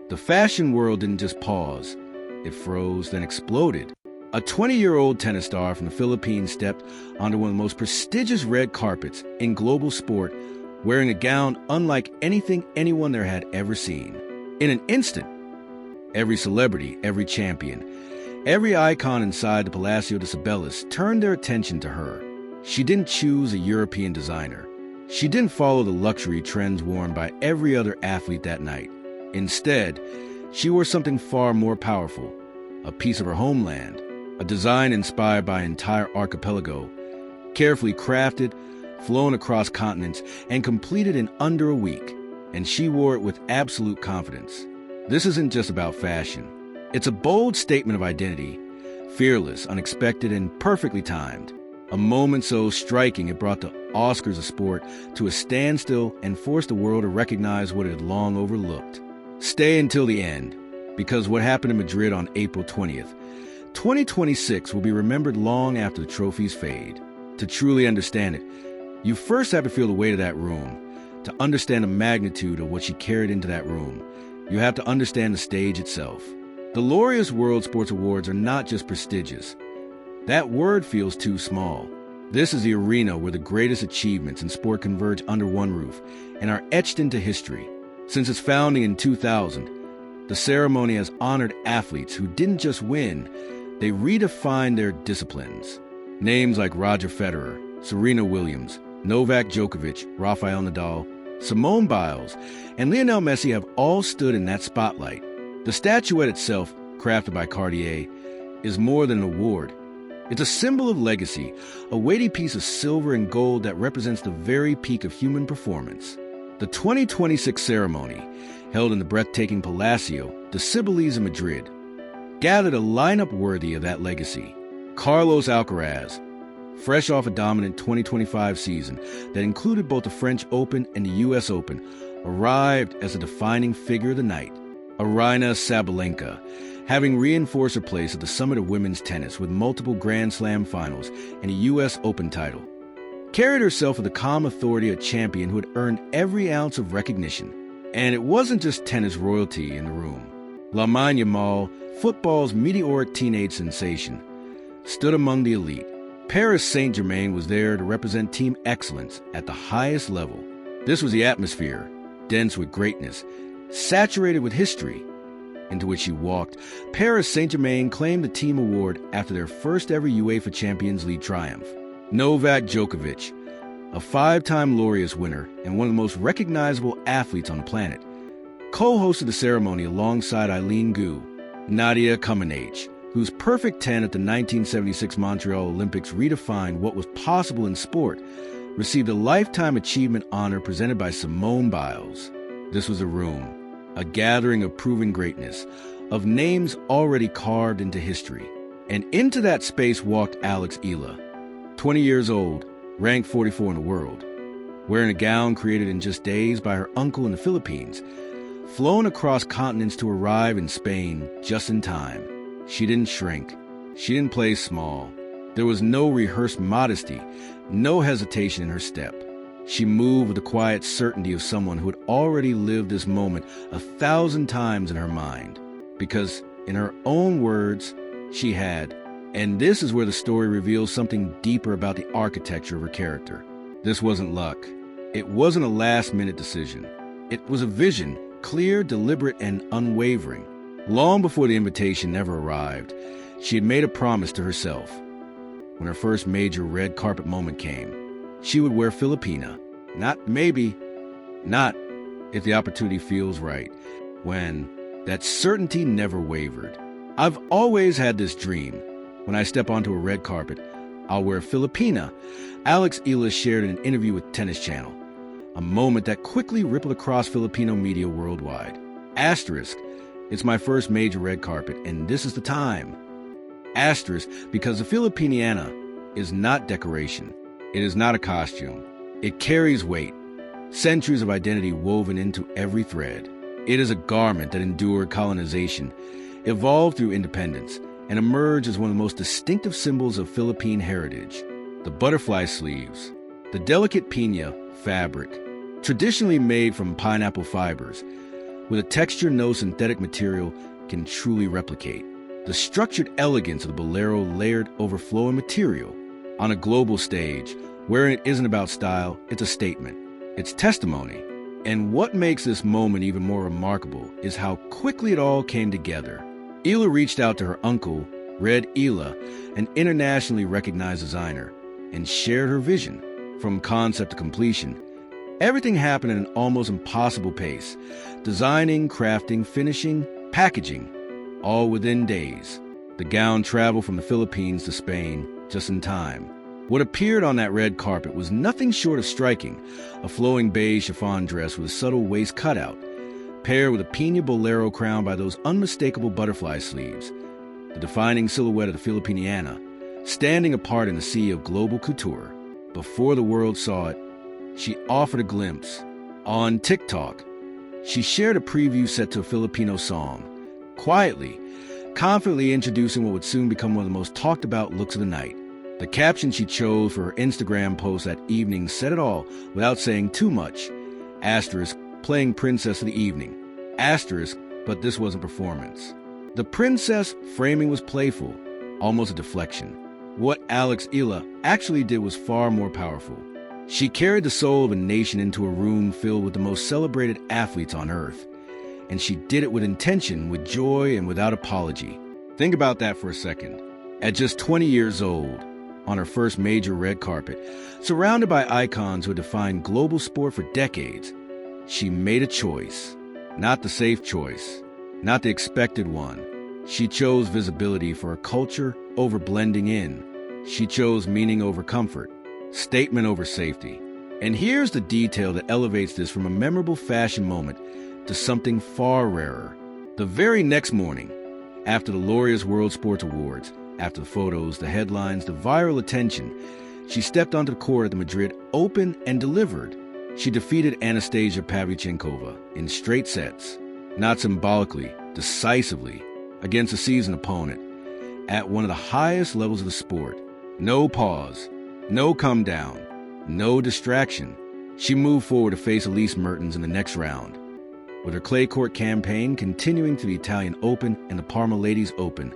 The fashion world didn't just pause. It froze, then exploded. A 20-year-old tennis star from the Philippines stepped onto one of the most prestigious red carpets in global sport, wearing a gown unlike anything anyone there had ever seen. In an instant, every celebrity, every champion, every icon inside the Palacio de Cibeles turned their attention to her. She didn't choose a European designer. She didn't follow the luxury trends worn by every other athlete that night. Instead, she wore something far more powerful, a piece of her homeland, a design inspired by an entire archipelago, carefully crafted, flown across continents, and completed in under a week. And she wore it with absolute confidence. This isn't just about fashion. It's a bold statement of identity, fearless, unexpected, and perfectly timed. A moment so striking it brought the Oscars of sport to a standstill and forced the world to recognize what it had long overlooked. Stay until the end, because what happened in Madrid on April 20th, 2026 will be remembered long after the trophies fade. To truly understand it, you first have to feel the weight of that room. To understand the magnitude of what she carried into that room, you have to understand the stage itself. The Laureus World Sports Awards are not just prestigious. That word feels too small. This is the arena where the greatest achievements in sport converge under one roof and are etched into history. Since its founding in 2000, the ceremony has honored athletes who didn't just win, they redefined their disciplines. Names like Roger Federer, Serena Williams, Novak Djokovic, Rafael Nadal, Simone Biles, and Lionel Messi have all stood in that spotlight. The statuette itself, crafted by Cartier, is more than an award. It's a symbol of legacy, a weighty piece of silver and gold that represents the very peak of human performance. The 2026 ceremony, held in the breathtaking Palacio de Cibeles in Madrid, gathered a lineup worthy of that legacy. Carlos Alcaraz, fresh off a dominant 2025 season that included both the French Open and the U.S. Open, arrived as a defining figure of the night. Aryna Sabalenka, having reinforced her place at the summit of women's tennis with multiple Grand Slam finals and a U.S. Open title, carried herself with the calm authority of a champion who had earned every ounce of recognition. And it wasn't just tennis royalty in the room. Lamine Yamal, football's meteoric teenage sensation, stood among the elite. Paris Saint-Germain was there to represent team excellence at the highest level. This was the atmosphere, dense with greatness, saturated with history, into which she walked. Paris Saint-Germain claimed the team award after their first ever UEFA Champions League triumph. Novak Djokovic, a 5-time Laureus winner and one of the most recognizable athletes on the planet, co-hosted the ceremony alongside Eileen Gu. Nadia Comaneci, whose perfect 10 at the 1976 Montreal Olympics redefined what was possible in sport, received a Lifetime Achievement honor presented by Simone Biles. This was a room, a gathering of proven greatness, of names already carved into history. And into that space walked Alex Eala, 20 years old, ranked 44 in the world, wearing a gown created in just days by her uncle in the Philippines, flown across continents to arrive in Spain just in time. She didn't shrink. She didn't play small. There was no rehearsed modesty, no hesitation in her step. She moved with the quiet certainty of someone who had already lived this moment 1,000 times in her mind. Because, in her own words, she had. And this is where the story reveals something deeper about the architecture of her character. This wasn't luck. It wasn't a last-minute decision. It was a vision, clear, deliberate, and unwavering. Long before the invitation never arrived, she had made a promise to herself. When her first major red carpet moment came, she would wear Filipina. Not maybe, not if the opportunity feels right. When that certainty never wavered. I've always had this dream. When I step onto a red carpet, I'll wear Filipina, Alex Eala shared in an interview with Tennis Channel. A moment that quickly rippled across Filipino media worldwide. Asterisk, it's my first major red carpet, and this is the time. Asterisk, because the Filipiniana is not decoration. It is not a costume. It carries weight, centuries of identity woven into every thread. It is a garment that endured colonization, evolved through independence, and emerged as one of the most distinctive symbols of Philippine heritage. The butterfly sleeves, the delicate piña fabric, traditionally made from pineapple fibers, with a texture no synthetic material can truly replicate. The structured elegance of the bolero layered overflowing material. On a global stage, wearing it isn't about style, it's a statement. It's testimony. And what makes this moment even more remarkable is how quickly it all came together. Eala reached out to her uncle, Alex Eala, an internationally recognized designer, and shared her vision. From concept to completion, everything happened at an almost impossible pace. Designing, crafting, finishing, packaging, all within days. The gown traveled from the Philippines to Spain just in time. What appeared on that red carpet was nothing short of striking, a flowing beige chiffon dress with a subtle waist cutout, paired with a piña bolero crown by those unmistakable butterfly sleeves, the defining silhouette of the Filipiniana, standing apart in the sea of global couture. Before the world saw it, she offered a glimpse. On TikTok, she shared a preview set to a Filipino song, quietly, confidently introducing what would soon become one of the most talked about looks of the night. The caption she chose for her Instagram post that evening said it all without saying too much. Asterisk, playing princess of the evening. Asterisk, but this wasn't performance. The princess framing was playful, almost a deflection. What Alex Eala actually did was far more powerful. She carried the soul of a nation into a room filled with the most celebrated athletes on earth. And she did it with intention, with joy, and without apology. Think about that for a second. At just 20 years old, on her first major red carpet, surrounded by icons who had defined global sport for decades, she made a choice. Not the safe choice, not the expected one. She chose visibility for a culture over blending in. She chose meaning over comfort, statement over safety. And here's the detail that elevates this from a memorable fashion moment to something far rarer. The very next morning, after the Laureus Sports Awards, after the photos, the headlines, the viral attention, she stepped onto the court at the Madrid Open and delivered. She defeated Anastasia Pavlyuchenkova in straight sets, not symbolically, decisively, against a seasoned opponent, at one of the highest levels of the sport. No pause, no come down, no distraction. She moved forward to face Elise Mertens in the next round. With her clay court campaign continuing to the Italian Open and the Parma Ladies Open,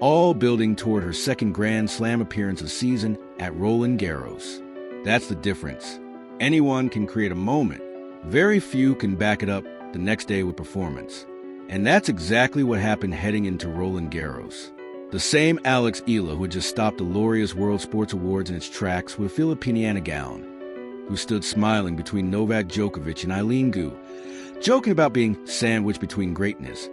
all building toward her second Grand Slam appearance of the season at Roland Garros. That's the difference. Anyone can create a moment. Very few can back it up the next day with performance. And that's exactly what happened heading into Roland Garros. The same Alex Eala who had just stopped the Laureus Sports Awards in its tracks with a Filipiniana gown, who stood smiling between Novak Djokovic and Eileen Gu, joking about being sandwiched between greatness,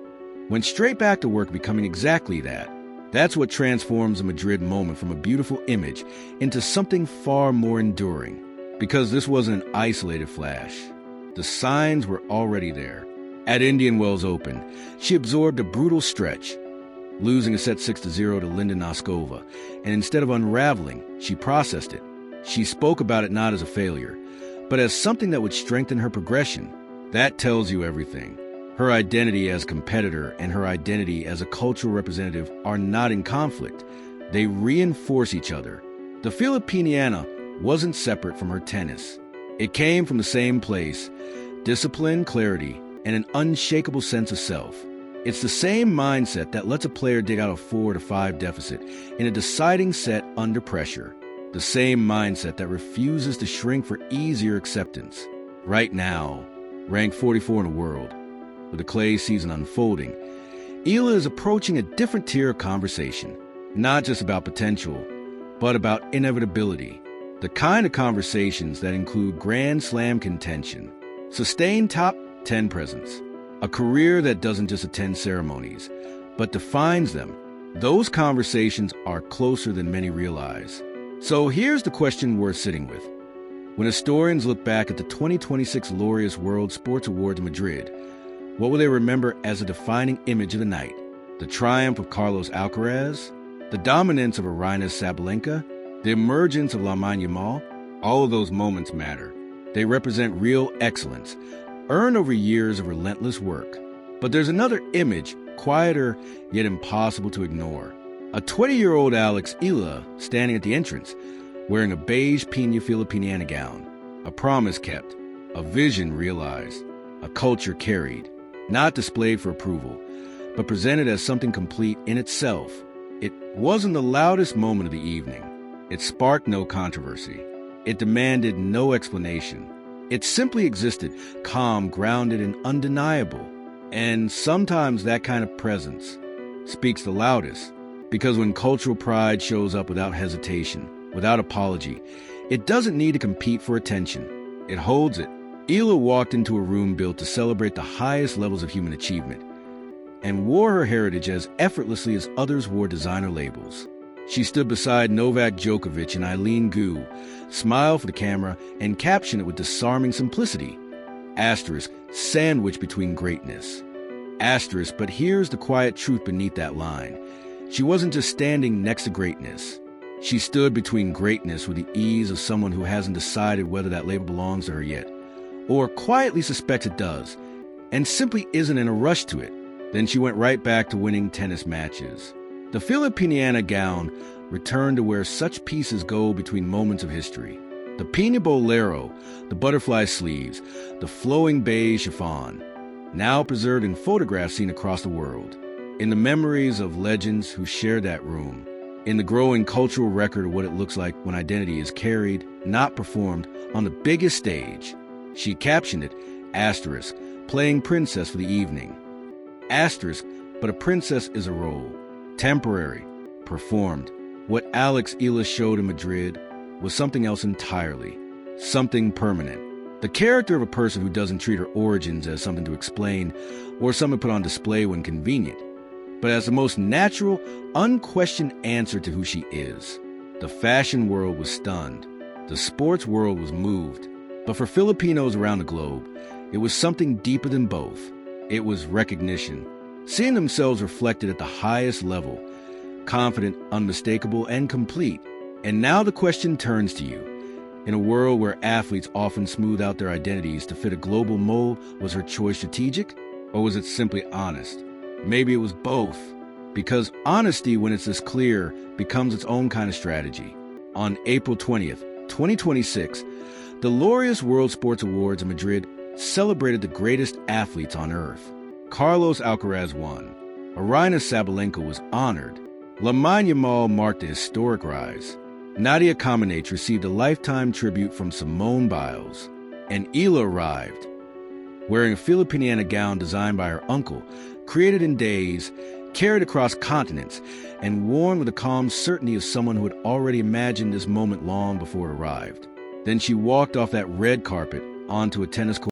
went straight back to work becoming exactly that. That's what transforms a Madrid moment from a beautiful image into something far more enduring. Because this wasn't an isolated flash. The signs were already there. At Indian Wells Open, she absorbed a brutal stretch, losing a set 6-0 to Linda Noskova, and instead of unraveling, she processed it. She spoke about it not as a failure, but as something that would strengthen her progression. That tells you everything. Her identity as competitor and her identity as a cultural representative are not in conflict. They reinforce each other. The Filipiniana wasn't separate from her tennis. It came from the same place, discipline, clarity, and an unshakable sense of self. It's the same mindset that lets a player dig out a 4-5 deficit in a deciding set under pressure. The same mindset that refuses to shrink for easier acceptance. Right now, ranked 44 in the world, with the clay season unfolding, Eala is approaching a different tier of conversation. Not just about potential, but about inevitability. The kind of conversations that include Grand Slam contention, sustained top 10 presence, a career that doesn't just attend ceremonies, but defines them. Those conversations are closer than many realize. So here's the question worth sitting with. When historians look back at the 2026 Laureus Sports Awards in Madrid, what will they remember as a defining image of the night? The triumph of Carlos Alcaraz? The dominance of Aryna Sabalenka? The emergence of Lamine Yamal? All of those moments matter. They represent real excellence, earned over years of relentless work. But there's another image, quieter yet impossible to ignore. A 20-year-old Alex Eala standing at the entrance, wearing a beige piña Filipiniana gown. A promise kept, a vision realized, a culture carried. not displayed for approval, but presented as something complete in itself. It wasn't the loudest moment of the evening. It sparked no controversy. It demanded no explanation. It simply existed, calm, grounded, and undeniable. And sometimes that kind of presence speaks the loudest, because when cultural pride shows up without hesitation, without apology, it doesn't need to compete for attention. It holds it. Eala walked into a room built to celebrate the highest levels of human achievement and wore her heritage as effortlessly as others wore designer labels. She stood beside Novak Djokovic and Eileen Gu, smiled for the camera, and captioned it with disarming simplicity. Asterisk, sandwiched between greatness. Asterisk, but here's the quiet truth beneath that line. She wasn't just standing next to greatness. She stood between greatness with the ease of someone who hasn't decided whether that label belongs to her yet, or quietly suspects it does, and simply isn't in a rush to it. Then she went right back to winning tennis matches. The Filipiniana gown returned to where such pieces go between moments of history. The Pina Bolero, the butterfly sleeves, the flowing beige chiffon, now preserved in photographs seen across the world, in the memories of legends who shared that room, in the growing cultural record of what it looks like when identity is carried, not performed, on the biggest stage. She captioned it, asterisk, playing princess for the evening. Asterisk, but a princess is a role. Temporary, performed. What Alex Eala showed in Madrid was something else entirely. Something permanent. The character of a person who doesn't treat her origins as something to explain or something put on display when convenient, but as the most natural, unquestioned answer to who she is. The fashion world was stunned. The sports world was moved. But for Filipinos around the globe, it was something deeper than both. It was recognition. Seeing themselves reflected at the highest level, confident, unmistakable, and complete. And now the question turns to you. In a world where athletes often smooth out their identities to fit a global mold, was her choice strategic, or was it simply honest? Maybe it was both. Because honesty, when it's this clear, becomes its own kind of strategy. On April 20th, 2026, the Laureus World Sports Awards in Madrid celebrated the greatest athletes on earth. Carlos Alcaraz won. Aryna Sabalenka was honored. Lamine Yamal marked a historic rise. Nadia Comaneci received a lifetime tribute from Simone Biles. And Eala arrived, wearing a Filipiniana gown designed by her uncle, created in days, carried across continents, and worn with the calm certainty of someone who had already imagined this moment long before it arrived. Then she walked off that red carpet onto a tennis court